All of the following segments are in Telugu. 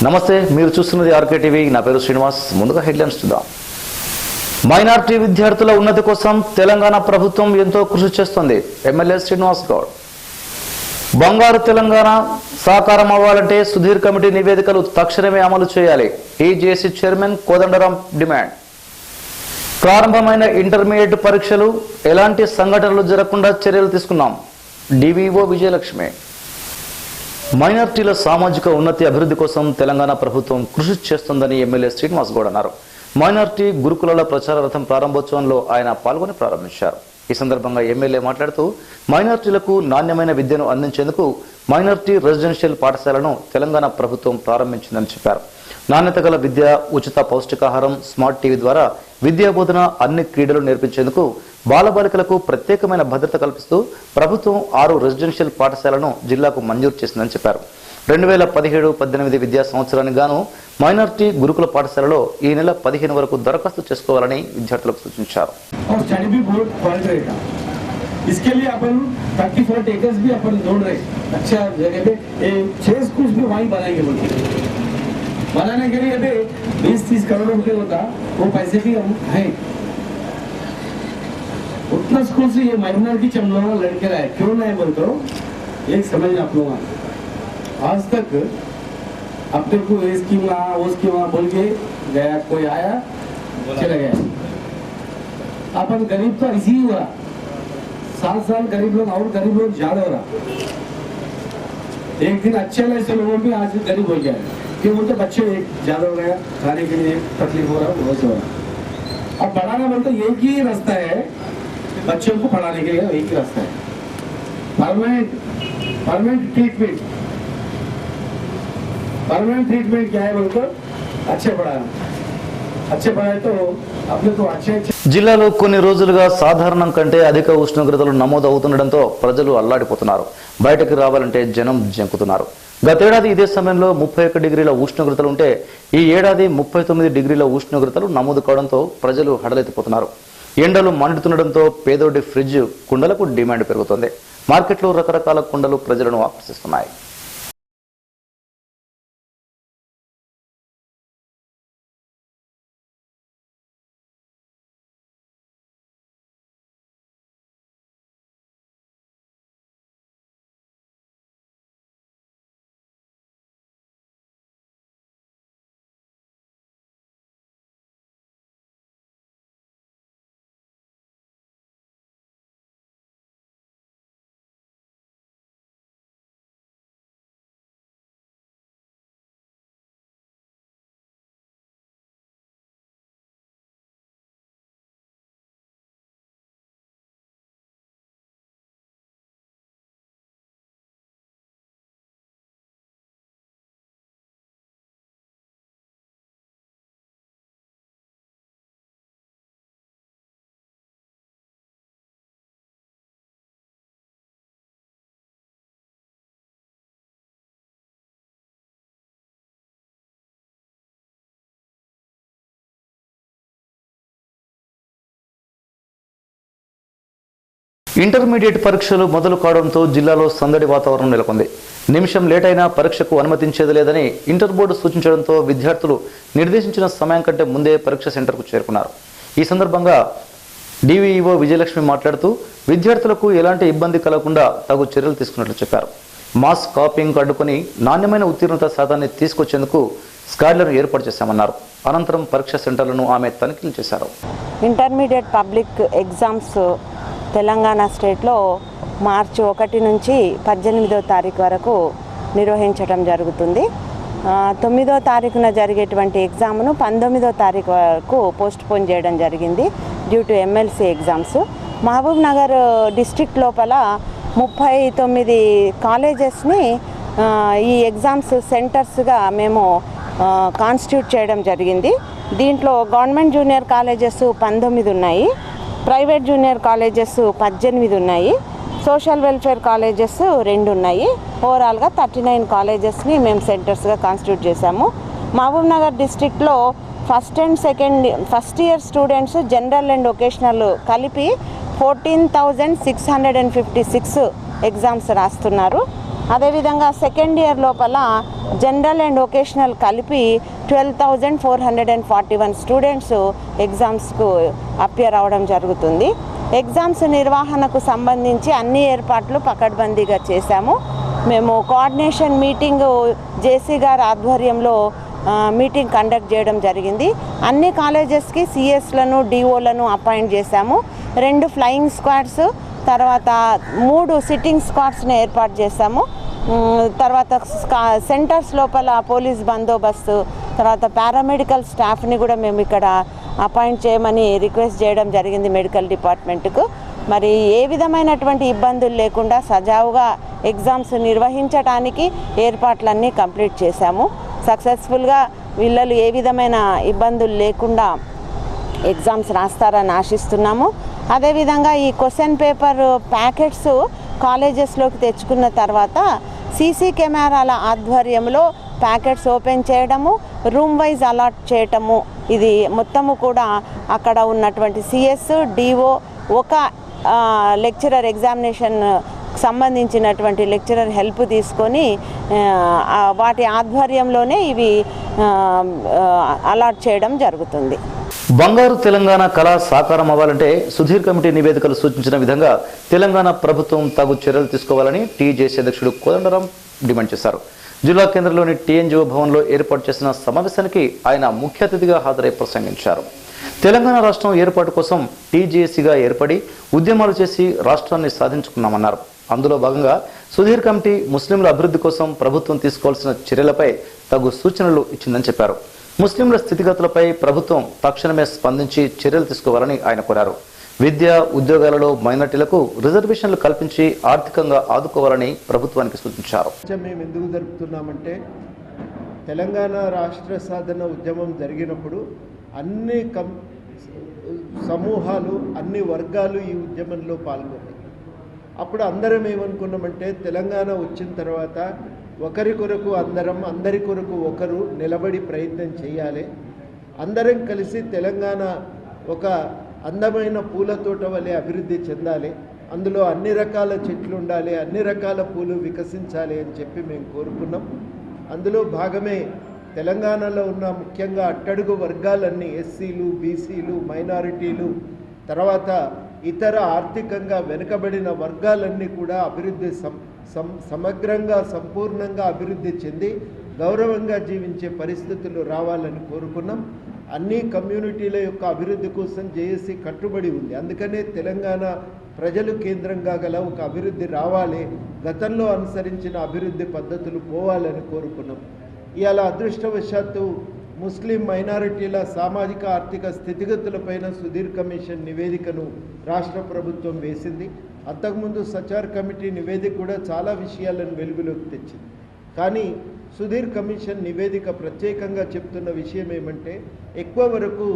నమస్తే, మీరు చూస్తున్నది ఆర్కే టీవీ. నా పేరు శ్రీనివాస్. ముందుగా హెడ్లైన్స్ చూద్దాం. మైనారిటీ విద్యార్థుల ఉన్నతి కోసం తెలంగాణ ప్రభుత్వం ఎంతో కృషి చేస్తుంది. ఎమ్మెల్యే శ్రీనివాస్ గౌడ్. బంగారు తెలంగాణ సాకారం అవ్వాలంటే సుధీర్ కమిటీ నివేదికలు తక్షణమే అమలు చేయాలి. ఈజేసీ చైర్మన్ కోదండరాం డిమాండ్. ప్రారంభమైన ఇంటర్మీడియట్ పరీక్షలు ఎలాంటి సంఘటనలు జరగకుండా చర్యలు తీసుకున్నాం. డివిఓ విజయలక్ష్మి. మైనార్టీల సామాజిక ఉన్నతి అభివృద్ధి కోసం తెలంగాణ ప్రభుత్వం కృషి చేస్తుందని ఎమ్మెల్యే శ్రీనివాస్ గౌడ్ అన్నారు. మైనార్టీ గురుకులాల ప్రచార రథం ప్రారంభోత్సవంలో ఆయన పాల్గొని ప్రారంభించారు. ఈ సందర్భంగా ఎమ్మెల్యే మాట్లాడుతూ మైనార్టీలకు నాణ్యమైన విద్యను అందించేందుకు మైనార్టీ రెసిడెన్షియల్ పాఠశాలను తెలంగాణ ప్రభుత్వం ప్రారంభించిందని చెప్పారు. నాణ్యత గల విద్య, ఉచిత పౌష్టికాహారం, స్మార్ట్ టీవీ ద్వారా విద్యా బోధన, అన్ని క్రీడలు నేర్పించేందుకు బాలబాలికలకు ప్రత్యేకమైన భద్రత కల్పిస్తూ ప్రభుత్వం 6 రెసిడెన్షియల్ పాఠశాలను జిల్లాకు మంజూరు చేసిందని చెప్పారు. 2017-18 విద్యా సంవత్సరానికి గాను మైనార్టీ గురుకుల పాఠశాలలో ఈ నెల 15 వరకు దరఖాస్తు చేసుకోవాలని విద్యార్థులకు సూచించారు. इसके लिए अपन 30-40 एकर्स भी अपन जोड़ रहे, अच्छा जगह पे 6 स्कूल्स भी वहीं बनाएंगे बोलते। बनाने के लिए अभी 20-30 करोड़ रुपए होता, वो पैसे भी हम हैं। उतना स्कूल से ये माइनॉरिटी चमलोना लड़के रहा है, क्यों नहीं बोलते हो? एक समझ आप लोग आज तक अपने को ये स्कीम वहाँ वो स्कीम वहाँ बोल के गया, कोई आया चला गया। अपन गरीब तो इसी हुआ, 7 साल गरीब लोग और गरीब लोग ज्यादा हो रहा। एक दिन अच्छे ऐसे लोगों भी आज गरीब हो गया है, क्यों बोलते बच्चे ज्यादा हो गया, खाने के लिए तकलीफ हो रहा, बहुत हो रहा। अब पढ़ाना बोलते एक ही रास्ता है, बच्चों को पढ़ाने के लिए एक ही रास्ता है, परमानेंट ट्रीटमेंट। परमानेंट ट्रीटमेंट क्या है बोलते अच्छे पढ़ाना, अच्छे पढ़ाए तो अपने को अच्छे। జిల్లాలో కొన్ని రోజులుగా సాధారణం కంటే అధిక ఉష్ణోగ్రతలు నమోదు అవుతుండటంతో ప్రజలు అల్లాడిపోతున్నారు. బయటకు రావాలంటే జనం జంకుతున్నారు. గతేడాది ఇదే సమయంలో 31 డిగ్రీల ఉష్ణోగ్రతలు ఉంటే ఈ ఏడాది 39 డిగ్రీల ఉష్ణోగ్రతలు నమోదు కావడంతో ప్రజలు హడలెత్తిపోతున్నారు. ఎండలు మండుతుండటంతో పేదోడి ఫ్రిడ్జ్ కుండలకు డిమాండ్ పెరుగుతోంది. మార్కెట్లో రకరకాల కుండలు ప్రజలను ఆకర్షిస్తున్నాయి. ఇంటర్మీడియట్ పరీక్షలు మొదలు కావడంతో జిల్లాలో సందడి వాతావరణం నెలకొంది. నిమిషం లేట్ అయినా పరీక్షకు అనుమతించేది లేదని ఇంటర్ బోర్డు సూచించడంతో విద్యార్థులు నిర్దేశించిన సమయం కంటే ముందే పరీక్ష సెంటర్కు చేరుకున్నారు. ఈ సందర్భంగా డివిఓ విజయలక్ష్మి మాట్లాడుతూ విద్యార్థులకు ఎలాంటి ఇబ్బంది కలగకుండా తగు చర్యలు తీసుకున్నట్లు చెప్పారు. మాస్ కాపింగ్ అడ్డుకొని నాణ్యమైన ఉత్తీర్ణత శాతాన్ని తీసుకొచ్చేందుకు స్కాడ్లను ఏర్పాటు చేశామన్నారు. అనంతరం పరీక్ష సెంటర్లను ఆమె తనిఖీలు చేశారు. ఇంటర్మీడియట్ పబ్లిక్ ఎగ్జామ్స్ తెలంగాణ స్టేట్లో మార్చి 1 నుంచి 18వ తారీఖు వరకు నిర్వహించడం జరుగుతుంది. 9వ తారీఖున జరిగేటువంటి ఎగ్జామ్ను 19వ తారీఖు వరకు పోస్ట్పోన్ చేయడం జరిగింది due to MLC exams. Mahabubnagar district లోపల 39 కాలేజెస్ని ఈ ఎగ్జామ్స్ సెంటర్స్గా మేము కాన్స్టిట్యూట్ చేయడం జరిగింది. దీంట్లో గవర్నమెంట్ జూనియర్ కాలేజెస్ 19 ఉన్నాయి, ప్రైవేట్ జూనియర్ కాలేజెస్ 18 ఉన్నాయి, సోషల్ వెల్ఫేర్ కాలేజెస్ 2 ఉన్నాయి. ఓవరాల్గా 39 కాలేజెస్ని మేము సెంటర్స్గా కాన్స్టిట్యూట్ చేశాము. మహబూబ్ నగర్ డిస్ట్రిక్ట్లో first year students general and vocational కలిపి 14,656 ఎగ్జామ్స్ రాస్తున్నారు. అదేవిధంగా సెకండ్ ఇయర్ లోపల జనరల్ అండ్ వొకేషనల్ కలిపి 12,441 స్టూడెంట్స్ ఎగ్జామ్స్కు అపియర్ అవ్వడం జరుగుతుంది. ఎగ్జామ్స్ నిర్వహణకు సంబంధించి అన్ని ఏర్పాట్లు పకడ్బందీగా చేశాము. మేము కోఆర్డినేషన్ మీటింగ్ జేసీ గారి ఆధ్వర్యంలో మీటింగ్ కండక్ట్ చేయడం జరిగింది. అన్ని కాలేజెస్కి సిఎస్లను డిఓలను అపాయింట్ చేశాము. 2 ఫ్లయింగ్ స్క్వాడ్స్, తర్వాత 3 సిట్టింగ్ స్క్వాడ్స్ని ఏర్పాటు చేశాము. తర్వాత సెంటర్స్ లోపల పోలీస్ బందోబస్తు, తర్వాత పారామెడికల్ స్టాఫ్ని కూడా మేము ఇక్కడ అపాయింట్ చేయమని రిక్వెస్ట్ చేయడం జరిగింది మెడికల్ డిపార్ట్మెంట్కు. మరి ఏ విధమైనటువంటి ఇబ్బందులు లేకుండా సజావుగా ఎగ్జామ్స్ నిర్వహించడానికి ఏర్పాట్లన్నీ కంప్లీట్ చేశాము. సక్సెస్ఫుల్గా పిల్లలు ఏ విధమైన ఇబ్బందులు లేకుండా ఎగ్జామ్స్ రాస్తారని ఆశిస్తున్నాము. అదేవిధంగా ఈ క్వశ్చన్ పేపర్ ప్యాకెట్స్ కాలేజెస్లోకి తెచ్చుకున్న తర్వాత సీసీ కెమెరాల ఆధ్వర్యంలో ప్యాకెట్స్ ఓపెన్ చేయడము, రూమ్ వైజ్ అలాట్ చేయటము, ఇది మొత్తము కూడా అక్కడ ఉన్నటువంటి సిఎస్ డిఓ ఒక లెక్చరర్ ఎగ్జామినేషన్ సంబంధించినటువంటి లెక్చరర్ హెల్ప్ తీసుకొని వాటి ఆధ్వర్యంలోనే ఇవి అలాట్ చేయడం జరుగుతుంది. బంగారు తెలంగాణ కళ సాకారం అవ్వాలంటే సుధీర్ కమిటీ నివేదికలు సూచించిన విధంగా తెలంగాణ ప్రభుత్వం తగు చర్యలు తీసుకోవాలని టీజేసీ అధ్యక్షుడు కోదండరాం డిమాండ్ చేశారు. జిల్లా కేంద్రంలోని టీఎన్జిఓ భవన్లో ఏర్పాటు చేసిన సమావేశానికి ఆయన ముఖ్య అతిథిగా హాజరై ప్రసంగించారు. తెలంగాణ రాష్ట్రం ఏర్పాటు కోసం టీజేసీగా ఏర్పడి ఉద్యమాలు చేసి రాష్ట్రాన్ని సాధించుకున్నామన్నారు. అందులో భాగంగా సుధీర్ కమిటీ ముస్లింల అభివృద్ధి కోసం ప్రభుత్వం తీసుకోవాల్సిన చర్యలపై తగు సూచనలు ఇచ్చిందని చెప్పారు. ముస్లింల స్థితిగతులపై ప్రభుత్వం తక్షణమే స్పందించి చర్యలు తీసుకోవాలని ఆయన కోరారు. విద్య, ఉద్యోగాలలో మైనార్టీలకు రిజర్వేషన్లు కల్పించి ఆర్థికంగా ఆదుకోవాలని ప్రభుత్వానికి సూచించారు. మేము ఎందుకు జరుపుతున్నామంటే తెలంగాణ రాష్ట్ర సాధన ఉద్యమం జరిగినప్పుడు అన్ని సమూహాలు, అన్ని వర్గాలు ఈ ఉద్యమంలో పాల్గొన్నాయి. అప్పుడు అందరం ఏమనుకున్నామంటే తెలంగాణ వచ్చిన తర్వాత ఒకరి కొరకు అందరం, అందరి కొరకు ఒకరు నిలబడి ప్రయత్నం చేయాలి. అందరం కలిసి తెలంగాణ ఒక అందమైన పూల తోట వలె అభివృద్ధి చెందాలి, అందులో అన్ని రకాల చెట్లు ఉండాలి, అన్ని రకాల పూలు వికసించాలి అని చెప్పి మేము కోరుకున్నాం. అందులో భాగమే తెలంగాణలో ఉన్న ముఖ్యంగా అట్టడుగు వర్గాలన్నీ ఎస్సీలు, బీసీలు, మైనారిటీలు, తర్వాత ఇతర ఆర్థికంగా వెనుకబడిన వర్గాలన్నీ కూడా అభివృద్ధి సమగ్రంగా, సంపూర్ణంగా అభివృద్ధి చెంది గౌరవంగా జీవించే పరిస్థితులు రావాలని కోరుకున్నాం. అన్ని కమ్యూనిటీల యొక్క అభివృద్ధి కోసం జేఏసీ కట్టుబడి ఉంది. అందుకనే తెలంగాణ ప్రజలు కేంద్రంగా గల ఒక అభివృద్ధి రావాలి, గతంలో అనుసరించిన అభివృద్ధి పద్ధతులు పోవాలని కోరుకున్నాం. ఇవాళ అదృష్టవశాత్తు ముస్లిం మైనారిటీల సామాజిక ఆర్థిక స్థితిగతులపైన సుధీర్ కమిషన్ నివేదికను రాష్ట్ర ప్రభుత్వం వేసింది. అంతకుముందు సచార్ కమిటీ నివేదిక కూడా చాలా విషయాలను వెలుగులోకి తెచ్చింది. కానీ సుధీర్ కమిషన్ నివేదిక ప్రత్యేకంగా చెప్తున్న విషయం ఏమంటే ఎక్కువ వరకు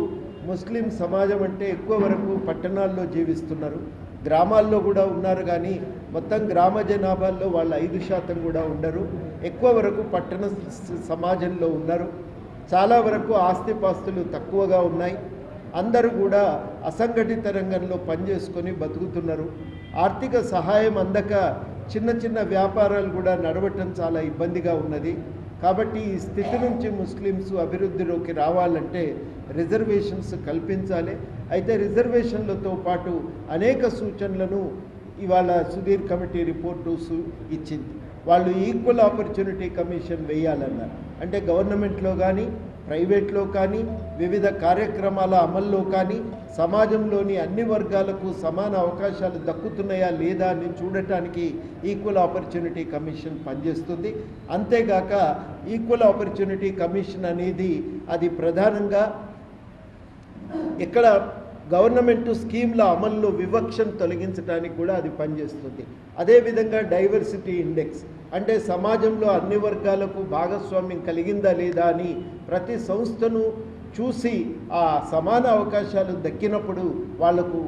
ముస్లిం సమాజం అంటే ఎక్కువ వరకు పట్టణాల్లో జీవిస్తున్నారు, గ్రామాల్లో కూడా ఉన్నారు. కానీ మొత్తం గ్రామ జనాభాల్లో వాళ్ళు 5% కూడా ఉండరు. ఎక్కువ వరకు పట్టణ సమాజంలో ఉన్నారు. చాలా వరకు ఆస్తిపాస్తులు తక్కువగా ఉన్నాయి. అందరూ కూడా అసంఘటిత రంగంలో పనిచేసుకొని బతుకుతున్నారు. ఆర్థిక సహాయం అందక చిన్న చిన్న వ్యాపారాలు కూడా నడవటం చాలా ఇబ్బందిగా ఉన్నది. కాబట్టి ఈ స్థితి నుంచి ముస్లిమ్స్ అభివృద్ధిలోకి రావాలంటే రిజర్వేషన్స్ కల్పించాలి. అయితే రిజర్వేషన్లతో పాటు అనేక సూచనలను ఇవాళ సుధీర్ కమిటీ రిపోర్టు ఇచ్చింది. వాళ్ళు ఈక్వల్ ఆపర్చునిటీ కమిషన్ వేయాలన్నారు. అంటే గవర్నమెంట్లో కానీ ప్రైవేట్లో కానీ వివిధ కార్యక్రమాల అమల్లో కానీ సమాజంలోని అన్ని వర్గాలకు సమాన అవకాశాలు దక్కుతున్నాయా లేదా అని చూడటానికి ఈక్వల్ ఆపర్చునిటీ కమిషన్ పనిచేస్తుంది. అంతేగాక ఈక్వల్ ఆపర్చునిటీ కమిషన్ అనేది అది ప్రధానంగా ఇక్కడ గవర్నమెంట్ స్కీమ్ల అమల్లో వివక్షను తొలగించడానికి కూడా అది పనిచేస్తుంది. అదేవిధంగా డైవర్సిటీ ఇండెక్స్ అంటే సమాజంలో అన్ని వర్గాలకు భాగస్వామ్యం కలిగిందా లేదా అని ప్రతి సంస్థను చూసి ఆ సమాన అవకాశాలు దక్కినప్పుడు వాళ్లకు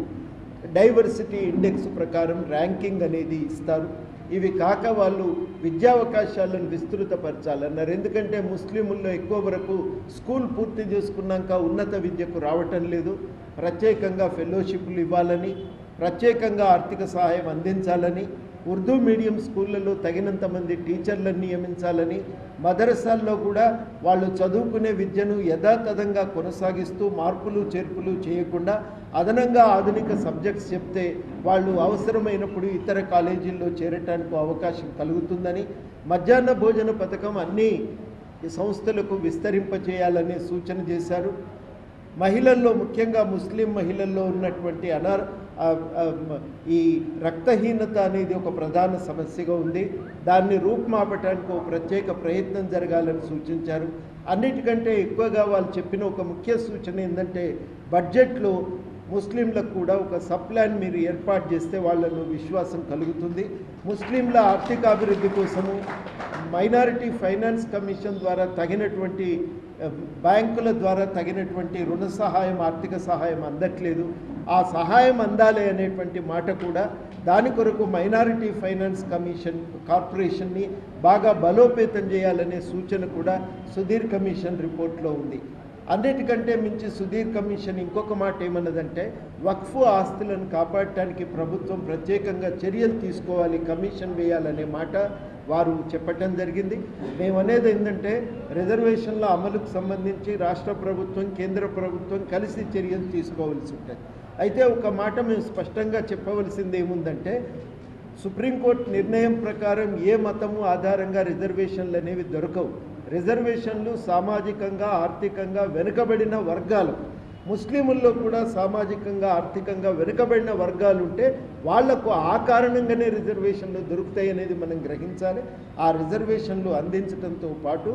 డైవర్సిటీ ఇండెక్స్ ప్రకారం ర్యాంకింగ్ అనేది ఇస్తారు. ఇవి కాక వాళ్ళు విద్యావకాశాలను విస్తృతపరచాలన్నారు. ఎందుకంటే ముస్లింల్లో ఎక్కువ వరకు స్కూల్ పూర్తి చేసుకున్నాక ఉన్నత విద్యకు రావటం లేదు. ప్రత్యేకంగా ఫెలోషిప్లు ఇవ్వాలని, ప్రత్యేకంగా ఆర్థిక సహాయం అందించాలని, ఉర్దూ మీడియం స్కూళ్ళలో తగినంత మంది టీచర్లను నియమించాలని, మదరసాల్లో కూడా వాళ్ళు చదువుకునే విద్యను యథాతథంగా కొనసాగిస్తూ మార్పులు చేర్పులు చేయకుండా అదనంగా ఆధునిక సబ్జెక్ట్స్ చెప్తే వాళ్ళు అవసరమైనప్పుడు ఇతర కాలేజీల్లో చేరటానికి అవకాశం కలుగుతుందని, మధ్యాహ్న భోజన పథకం అన్ని సంస్థలకు విస్తరింపచేయాలనే సూచన చేశారు. మహిళల్లో, ముఖ్యంగా ముస్లిం మహిళల్లో ఉన్నటువంటి ఈ రక్తహీనత అనేది ఒక ప్రధాన సమస్యగా ఉంది. దాన్ని రూపుమాపటానికి ఒక ప్రత్యేక ప్రయత్నం జరగాలని సూచించారు. అన్నిటికంటే ఎక్కువగా వాళ్ళు చెప్పిన ఒక ముఖ్య సూచన ఏంటంటే, బడ్జెట్లో ముస్లింలకు కూడా ఒక సప్లాన్ మీరు ఏర్పాటు చేస్తే వాళ్ళలో విశ్వాసం కలుగుతుంది. ముస్లింల ఆర్థికాభివృద్ధి కోసము మైనారిటీ ఫైనాన్స్ కమిషన్ ద్వారా తగినటువంటి బ్యాంకుల ద్వారా తగినటువంటి రుణ సహాయం, ఆర్థిక సహాయం అందట్లేదు. ఆ సహాయం అందాలి అనేటువంటి మాట కూడా, దాని కొరకు మైనారిటీ ఫైనాన్స్ కార్పొరేషన్ని బాగా బలోపేతం చేయాలనే సూచన కూడా సుధీర్ కమిషన్ రిపోర్ట్లో ఉంది. అన్నిటికంటే మించి సుధీర్ కమిషన్ ఇంకొక మాట ఏమన్నదంటే, వక్ఫ్ ఆస్తులను కాపాడటానికి ప్రభుత్వం ప్రత్యేకంగా చర్యలు తీసుకోవాలి, కమిషన్ వేయాలనే మాట వారు చెప్పటం జరిగింది. మేమనేది ఏంటంటే, రిజర్వేషన్ల అమలుకు సంబంధించి రాష్ట్ర ప్రభుత్వం, కేంద్ర ప్రభుత్వం కలిసి చర్యలు తీసుకోవాల్సి ఉంటుంది. అయితే ఒక మాట మేము స్పష్టంగా చెప్పవలసింది ఏముందంటే, సుప్రీంకోర్టు నిర్ణయం ప్రకారం ఏ మతము ఆధారంగా రిజర్వేషన్లు అనేవి దొరకవు. రిజర్వేషన్లు సామాజికంగా, ఆర్థికంగా వెనుకబడిన వర్గాలు, ముస్లింల్లో కూడా సామాజికంగా, ఆర్థికంగా వెనుకబడిన వర్గాలు ఉంటే వాళ్లకు ఆ కారణంగానే రిజర్వేషన్లు దొరుకుతాయి అనేది మనం గ్రహించాలి. ఆ రిజర్వేషన్లు అందించడంతో పాటు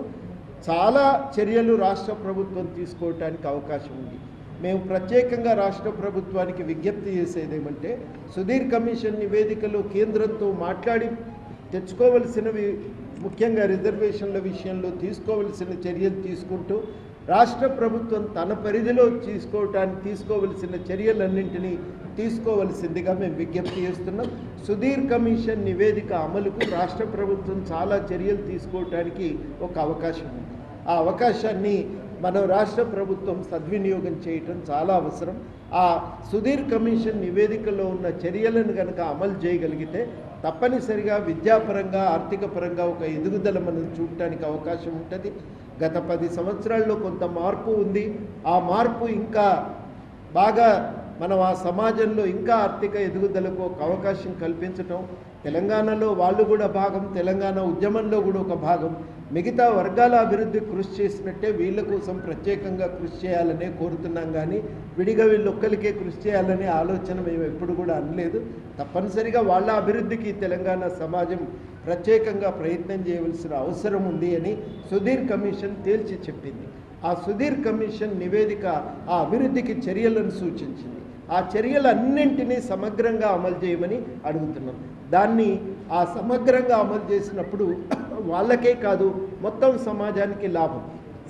చాలా చర్యలు రాష్ట్ర ప్రభుత్వం తీసుకోవటానికి అవకాశం ఉంది. మేము ప్రత్యేకంగా రాష్ట్ర ప్రభుత్వానికి విజ్ఞప్తి చేసేది ఏమంటే, సుధీర్ కమిషన్ నివేదికలో కేంద్రంతో మాట్లాడి తెచ్చుకోవలసినవి, ముఖ్యంగా రిజర్వేషన్ల విషయంలో తీసుకోవలసిన చర్యలు తీసుకుంటూ, రాష్ట్ర ప్రభుత్వం తన పరిధిలో తీసుకోవలసిన చర్యలన్నింటినీ తీసుకోవలసిందిగా మేము విజ్ఞప్తి చేస్తున్నాం. సుధీర్ కమిషన్ నివేదిక అమలుకు రాష్ట్ర ప్రభుత్వం చాలా చర్యలు తీసుకోవటానికి ఒక అవకాశం ఉంది. ఆ అవకాశాన్ని మనం రాష్ట్ర ప్రభుత్వం సద్వినియోగం చేయటం చాలా అవసరం. ఆ సుధీర్ కమిషన్ నివేదికలో ఉన్న చర్యలను కనుక అమలు చేయగలిగితే తప్పనిసరిగా విద్యాపరంగా, ఆర్థిక పరంగా ఒక ఎదుగుదల మనం చూడటానికి అవకాశం ఉంటుంది. గత 10 సంవత్సరాల్లో కొంత మార్పు ఉంది. ఆ మార్పు ఇంకా బాగా మనం ఆ సమాజంలో ఇంకా ఆర్థిక ఎదుగుదలకు ఒక అవకాశం కల్పించటం, తెలంగాణలో వాళ్ళు కూడా భాగం, తెలంగాణ ఉద్యమంలో కూడా ఒక భాగం, మిగతా వర్గాల అభివృద్ధి కృషి చేసినట్టే వీళ్ళ కోసం ప్రత్యేకంగా కృషి చేయాలనే కోరుతున్నాం. కానీ విడిగా వీళ్ళొక్కరికే కృషి చేయాలనే ఆలోచన మేము ఎప్పుడు కూడా అనలేదు. తప్పనిసరిగా వాళ్ళ అభివృద్ధికి తెలంగాణ సమాజం ప్రత్యేకంగా ప్రయత్నం చేయవలసిన అవసరం ఉంది అని సుధీర్ కమిషన్ తేల్చి చెప్పింది. ఆ సుధీర్ కమిషన్ నివేదిక ఆ అభివృద్ధికి చర్యలను సూచించింది. ఆ చర్యలన్నింటినీ సమగ్రంగా అమలు చేయమని అడుగుతున్నాం. దాన్ని ఆ సమగ్రంగా అమలు చేసినప్పుడు వాళ్ళకే కాదు, మొత్తం సమాజానికి లాభం.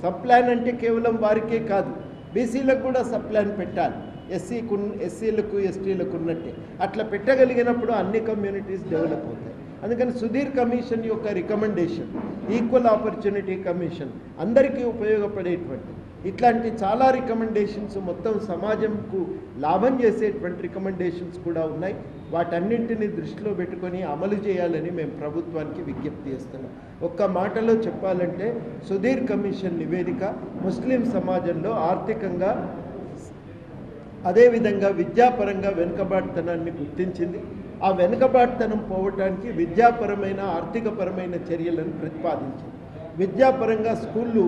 సప్లాన్ అంటే కేవలం వారికే కాదు, బీసీలకు కూడా సప్లాన్ పెట్టాలి. ఎస్సీలకు, ఎస్టీలకు ఉన్నట్టే అట్లా పెట్టగలిగినప్పుడు అన్ని కమ్యూనిటీస్ డెవలప్ అవుతాయి. అందుకని సుధీర్ కమిషన్ యొక్క రికమెండేషన్, ఈక్వల్ ఆపర్చునిటీ కమిషన్, అందరికీ ఉపయోగపడేటువంటి ఇట్లాంటి చాలా రికమెండేషన్స్, మొత్తం సమాజంకు లాభం చేసేటువంటి రికమెండేషన్స్ కూడా ఉన్నాయి. వాటన్నింటినీ దృష్టిలో పెట్టుకొని అమలు చేయాలని మేము ప్రభుత్వానికి విజ్ఞప్తి చేస్తున్నాం. ఒక్క మాటలో చెప్పాలంటే, సుధీర్ కమిషన్ నివేదిక ముస్లిం సమాజంలో ఆర్థికంగా, అదేవిధంగా విద్యాపరంగా వెనుకబాటుతనాన్ని గుర్తించింది. ఆ వెనుకబాటుతనం పోవటానికి విద్యాపరమైన, ఆర్థికపరమైన చర్యలను ప్రతిపాదించింది. విద్యాపరంగా స్కూళ్ళు,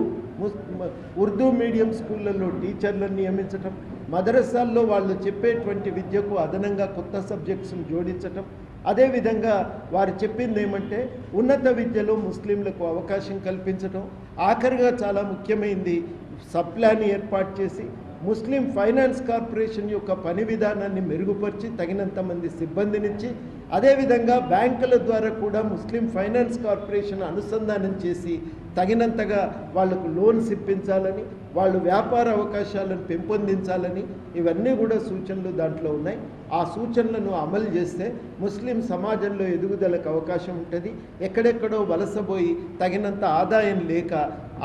ఉర్దూ మీడియం స్కూళ్ళల్లో టీచర్లను నియమించటం, మదరసాల్లో వాళ్ళు చెప్పేటువంటి విద్యకు అదనంగా కొత్త సబ్జెక్ట్స్ను జోడించటం, అదేవిధంగా వారు చెప్పింది ఏమంటే ఉన్నత విద్యలో ముస్లింలకు అవకాశం కల్పించటం, ఆఖరిగా చాలా ముఖ్యమైనది సప్లాన్ ఏర్పాటు చేసి ముస్లిం ఫైనాన్స్ కార్పొరేషన్ యొక్క పని విధానాన్ని మెరుగుపరిచి తగినంత మంది సిబ్బందినిచ్చి, అదేవిధంగా బ్యాంకుల ద్వారా కూడా ముస్లిం ఫైనాన్స్ కార్పొరేషన్ అనుసంధానం చేసి తగినంతగా వాళ్లకు లోన్స్ ఇప్పించాలని, వాళ్ళు వ్యాపార అవకాశాలను పెంపొందించాలని, ఇవన్నీ కూడా సూచనలు దాంట్లో ఉన్నాయి. ఆ సూచనలను అమలు చేస్తే ముస్లిం సమాజంలో ఎదుగుదలకు అవకాశం ఉంటుంది. ఎక్కడెక్కడో వలసపోయి తగినంత ఆదాయం లేక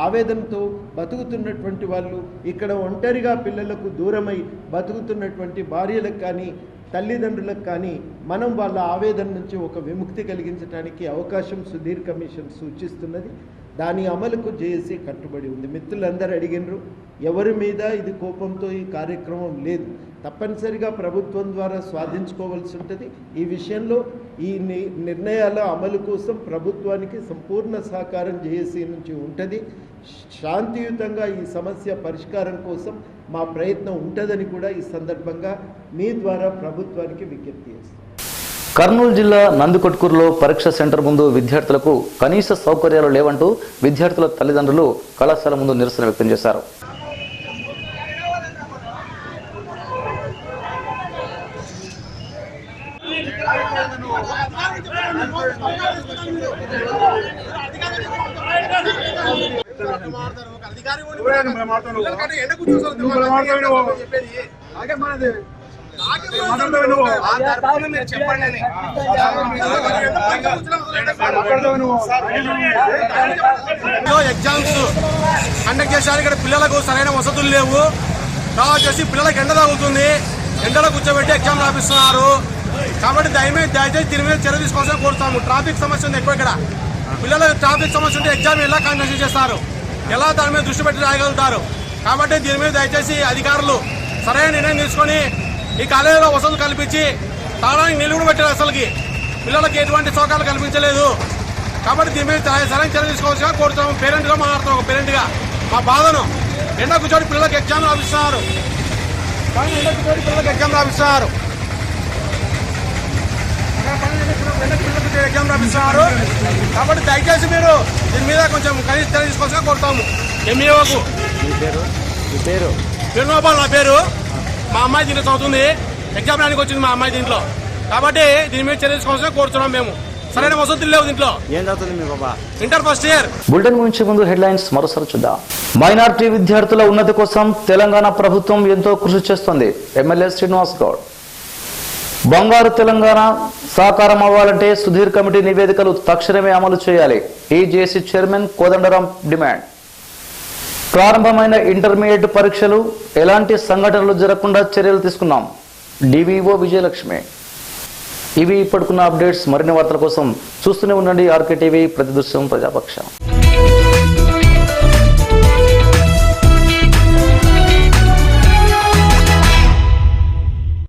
ఆవేదనతో బతుకుతున్నటువంటి వాళ్ళు, ఇక్కడ ఒంటరిగా పిల్లలకు దూరమై బతుకుతున్నటువంటి భార్యలకు కానీ, తల్లిదండ్రులకు కానీ మనం వాళ్ళ ఆవేదన నుంచి ఒక విముక్తి కలిగించడానికి అవకాశం సుధీర్ కమిషన్ సూచిస్తున్నది. దాని అమలుకు జేఏసీ కట్టుబడి ఉంది. మిత్రులందరూ అడిగినరు, ఎవరి మీద ఇది కోపంతో ఈ కార్యక్రమం లేదు, తప్పనిసరిగా ప్రభుత్వం ద్వారా స్వాధించుకోవాల్సి ఉంటుంది. ఈ విషయంలో ఈ నిర్ణయాల అమలు కోసం ప్రభుత్వానికి సంపూర్ణ సహకారం జేఏసీ నుంచి ఉంటుంది. శాంతియుతంగా ఈ సమస్య పరిష్కారం కోసం మా ప్రయత్నం ఉంటుందని కూడా ఈ సందర్భంగా మీ ద్వారా ప్రభుత్వానికి విజ్ఞప్తి చేస్తాం. కర్నూలు జిల్లా నందికొట్కూరులో పరీక్ష సెంటర్ ముందు విద్యార్థులకు కనీస సౌకర్యాలు లేవంటూ విద్యార్థుల తల్లిదండ్రులు కళాశాల ముందు నిరసన వ్యక్తం చేశారు. ఎగ్జామ్స్ కండక్ట్ చేశారు. ఇక్కడ పిల్లలకు సరైన వసతులు లేవు. వచ్చేసి పిల్లలకు ఎండ తగ్గుతుంది, ఎండలో కూర్చోబెట్టి ఎగ్జామ్ రాపిస్తున్నారు. కాబట్టి దయచేసి దీని మీద చర్య తీసుకోవాల్సిన కోరుతాము. ట్రాఫిక్ సమస్య ఉంది ఎక్కువ ఇక్కడ. పిల్లలకు ట్రాఫిక్ సమస్య ఉంటే ఎగ్జామ్ ఎలా కండక్ట్ చేస్తారు, ఎలా దాని మీద దృష్టి పెట్టి రాయగలుగుతారు. కాబట్టి దీని మీద దయచేసి అధికారులు సరైన నిర్ణయం తీసుకొని ఈ కాలేజీలో వసతులు కల్పించి తాగడానికి నీళ్ళు కూడా పెట్టారు. అసలుకి పిల్లలకి ఎటువంటి సౌకర్యాలు కల్పించలేదు. కాబట్టి దీని మీద సరైన చర్య తీసుకోవాల్సిగా కోరుతున్నాము. పేరెంట్గా మాట్లాడుతున్నాం, ఒక పేరెంట్గా మా బాధను. ఎండ కూర్చొని పిల్లలకు ఎగ్జామ్ రాపిస్తున్నారు. ఎగ్జామ్ రాపిస్తున్నారు. కాబట్టి దయచేసి మీరు దీని మీద కొంచెం కనీస చర్య తీసుకోవాల్సిగా కోరుతాము. ఎంఈఓకు వేణుగోపాల్ నా పేరు. మా అమ్మాయి దీంట్లో చదువుతుంది, ఎగ్జామ్ రానికి వచ్చింది మా అమ్మాయి దీంట్లో. కాబట్టి దీని మీద చర్య తీసుకోవాల్సిగా కోరుతున్నాం. మేము సరైన వసతులు లేవు దీంట్లో. ఏం చదువుతుంది మీ బాబా? Inter first year. బులెటిన్ గురించి ముందు హెడ్లైన్స్ మరోసారి చూద్దాం. మైనారిటీ విద్యార్థుల ఉన్నతి కోసం తెలంగాణ ప్రభుత్వం ఎంతో కృషి చేస్తోంది. ఎమ్మెల్యే శ్రీనివాస్ గౌడ్. బంగారు తెలంగాణ సాకారం అవ్వాలంటే సుధీర్ కమిటీ నివేదికలు తక్షణమే అమలు చేయాలి. ఈ జేఏసీ చైర్మన్ కోదండరాం డిమాండ్. ప్రారంభమైన ఇంటర్మీడియట్ పరీక్షలు ఎలాంటి సంఘటనలు జరగకుండా చర్యలు తీసుకున్నాం. డివిఓ విజయలక్ష్మి. ఇవి ఇప్పటికున్న అప్డేట్స్. మరిన్ని వార్తల కోసం చూస్తూనే ఉండండి ఆర్కే టీవీ, ప్రతిదృశ్యం ప్రజాపక్షం.